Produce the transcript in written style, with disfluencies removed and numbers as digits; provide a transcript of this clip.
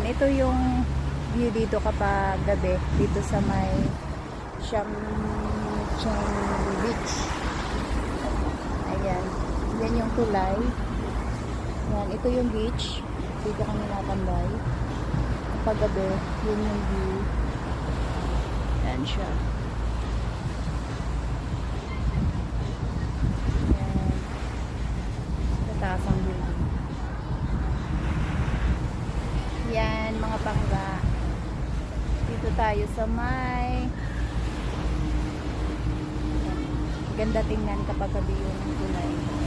ito yung view dito kapag gabi dito sa may Shamcheng Beach. Ayan, yan yung tulay. Yan, ito yung beach. Dito kami natambay. Kapag gabi, yun yung view. Yan siya. Yan. Mataas ang building. Yan, mga pangga. Dito tayo sa may ganda tingnan kapag gabi yung tulay.